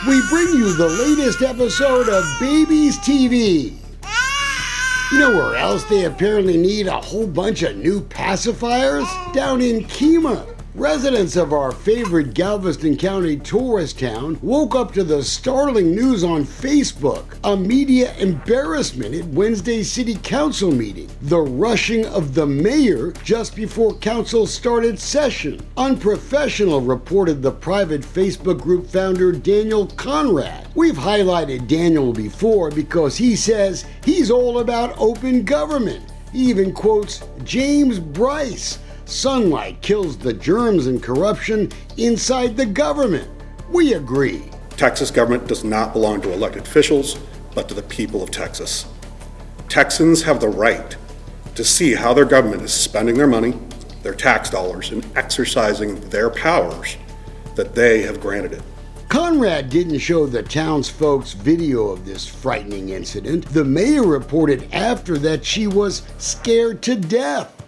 we bring you the latest episode of Babies TV. You know where else they apparently need a whole bunch of new pacifiers? Down in Kemah. Residents of our favorite Galveston County tourist town woke up to the startling news on Facebook. A media embarrassment at Wednesday's city council meeting. The rushing of the mayor just before council started session. Unprofessional, reported the private Facebook group founder Daniel Conrad. We've highlighted Daniel before because he says he's all about open government. He even quotes James Bryce. Sunlight kills the germs and corruption inside the government. We agree. Texas government does not belong to elected officials, but to the people of Texas. Texans have the right to see how their government is spending their money, their tax dollars, and exercising their powers that they have granted it. Conrad didn't show the townsfolk's video of this frightening incident. The mayor reported after that she was scared to death.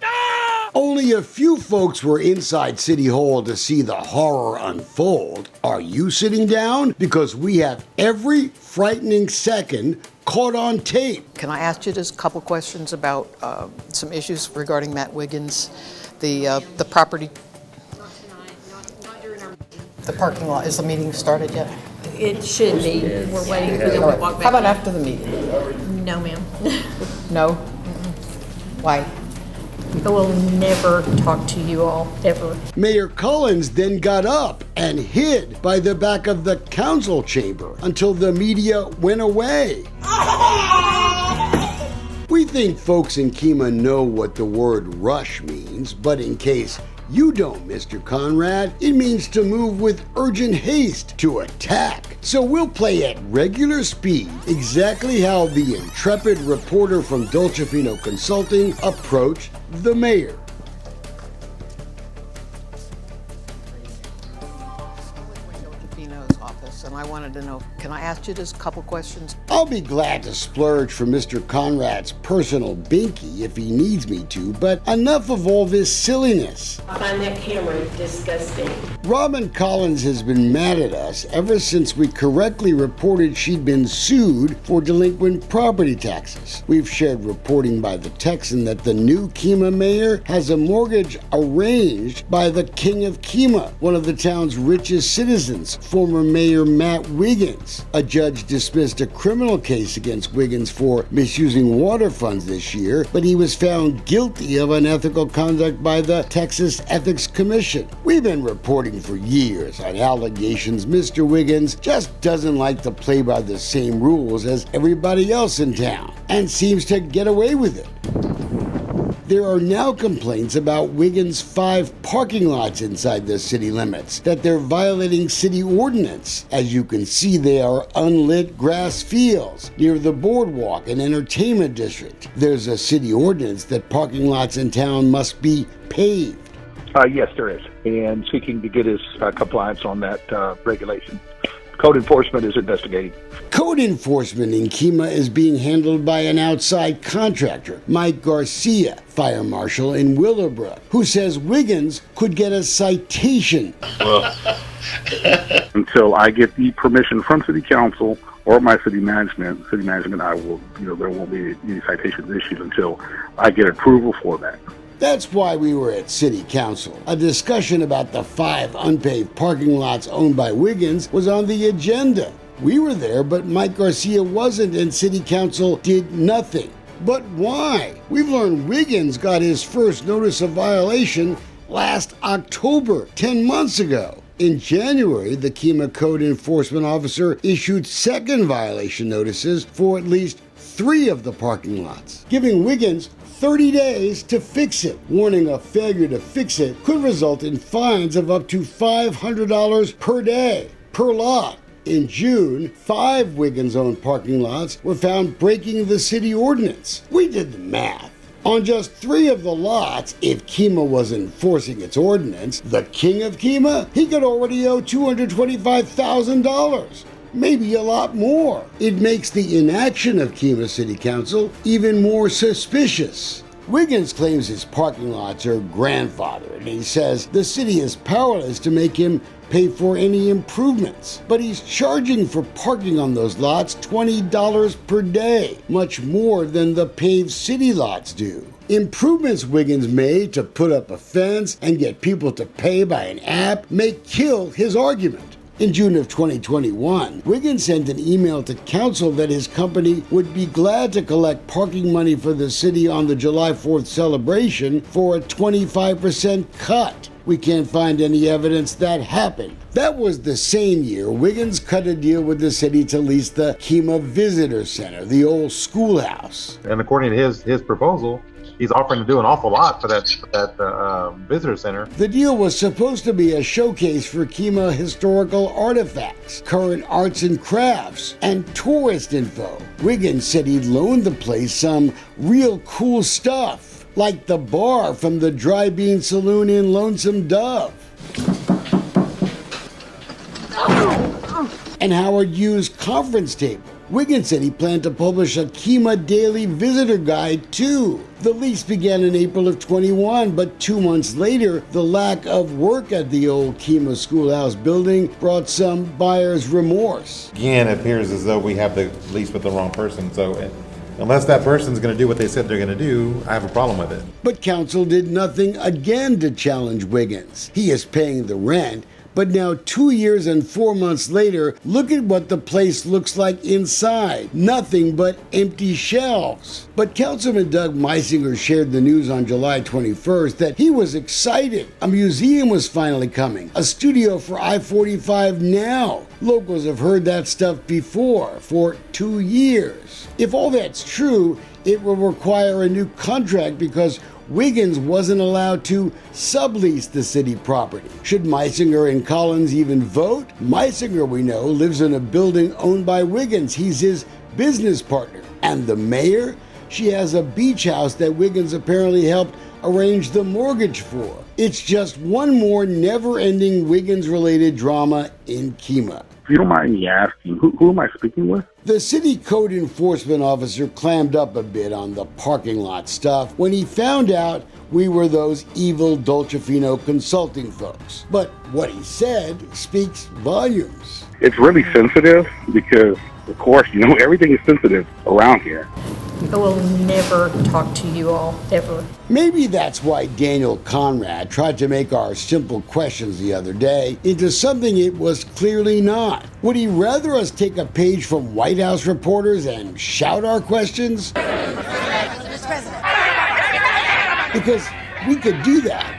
Only a few folks were inside City Hall to see the horror unfold. Are you sitting down? Because we have every frightening second caught on tape. Can I ask you just a couple questions about some issues regarding Matt Wiggins, the property? Not tonight, not during our meeting. The parking lot, is the meeting started yet? It should be. We're waiting for them to walk back. How about after the meeting? No, ma'am. No? Why? I will never talk to you all, ever. Mayor Collins then got up and hid by the back of the council chamber until the media went away. We think folks in Kemah know what the word rush means, but in case you don't, Mr. Conrad, it means to move with urgent haste, to attack. So we'll play at regular speed exactly how the intrepid reporter from Dolcefino Consulting approached the mayor. Office, and I wanted to know, can I ask you just a couple questions? I'll be glad to splurge for Mr. Conrad's personal binky if he needs me to, but enough of all this silliness. I find that camera disgusting. Robin Collins has been mad at us ever since we correctly reported she'd been sued for delinquent property taxes. We've shared reporting by the Texan that the new Kemah mayor has a mortgage arranged by the King of Kemah, one of the town's richest citizens, former Mayor Matt Wiggins. A judge dismissed a criminal case against Wiggins for misusing water funds this year, but he was found guilty of unethical conduct by the Texas Ethics Commission. We've been reporting for years on allegations Mr. Wiggins just doesn't like to play by the same rules as everybody else in town and seems to get away with it. There are now complaints about Wiggins' 5 parking lots inside the city limits, that they're violating city ordinance. As you can see, they are unlit grass fields near the boardwalk and entertainment district. There's a city ordinance that parking lots in town must be paved. Yes, there is, and seeking to get his compliance on that regulation. Code enforcement is investigating. Code enforcement in Kemah is being handled by an outside contractor, Mike Garcia, fire marshal in Willowbrook, who says Wiggins could get a citation. Until I get the permission from city council or my city management, I will, there won't be any citations issued until I get approval for that. That's why we were at City Council. A discussion about the 5 unpaved parking lots owned by Wiggins was on the agenda. We were there, but Mike Garcia wasn't, and City Council did nothing. But why? We've learned Wiggins got his first notice of violation last October, 10 months ago. In January, the Kemah Code Enforcement Officer issued second violation notices for at least 3 of the parking lots, giving Wiggins 30 days to fix it, warning a failure to fix it could result in fines of up to $500 per day, per lot. In June, 5 Wiggins-owned parking lots were found breaking the city ordinance. We did the math. On just 3 of the lots, if Kemah was enforcing its ordinance, the King of Kemah, he could already owe $225,000. Maybe a lot more. It makes the inaction of Kemah City Council even more suspicious. Wiggins claims his parking lots are grandfathered it, and he says the city is powerless to make him pay for any improvements. But he's charging for parking on those lots $20 per day, much more than the paved city lots do. Improvements Wiggins made to put up a fence and get people to pay by an app may kill his argument. In June of 2021, Wiggins sent an email to council that his company would be glad to collect parking money for the city on the July 4th celebration for a 25% cut. We can't find any evidence that happened. That was the same year Wiggins cut a deal with the city to lease the Kemah Visitor Center, the old schoolhouse. And according to his proposal, he's offering to do an awful lot for that visitor center. The deal was supposed to be a showcase for Kemah historical artifacts, current arts and crafts, and tourist info. Wiggins said he'd loaned the place some real cool stuff, like the bar from the Dry Bean Saloon in Lonesome Dove, and Howard Hughes' conference table. Wiggins said he planned to publish a Kemah Daily Visitor Guide too. The lease began in April of 21, but 2 months later, the lack of work at the old Kemah Schoolhouse building brought some buyer's remorse. Again, it appears as though we have the lease with the wrong person, so unless that person's going to do what they said they're going to do, I have a problem with it. But council did nothing again to challenge Wiggins. He is paying the rent, but now 2 years and 4 months later, look at what the place looks like inside. Nothing but empty shelves. But Councilman Doug Meisinger shared the news on July 21st that he was excited. A museum was finally coming, a studio for I-45 now. Locals have heard that stuff before, for 2 years. If all that's true, it will require a new contract because Wiggins wasn't allowed to sublease the city property. Should Meisinger and Collins even vote? Meisinger, we know, lives in a building owned by Wiggins. He's his business partner. And the mayor? She has a beach house that Wiggins apparently helped arrange the mortgage for. It's just one more never-ending Wiggins-related drama in Kemah. If you don't mind me asking, who am I speaking with? The city code enforcement officer clammed up a bit on the parking lot stuff when he found out we were those evil Dolcefino consulting folks. But what he said speaks volumes. It's really sensitive because, of course, everything is sensitive around here. I will never talk to you all, ever. Maybe that's why Daniel Conrad tried to make our simple questions the other day into something it was clearly not. Would he rather us take a page from White House reporters and shout our questions? Because we could do that.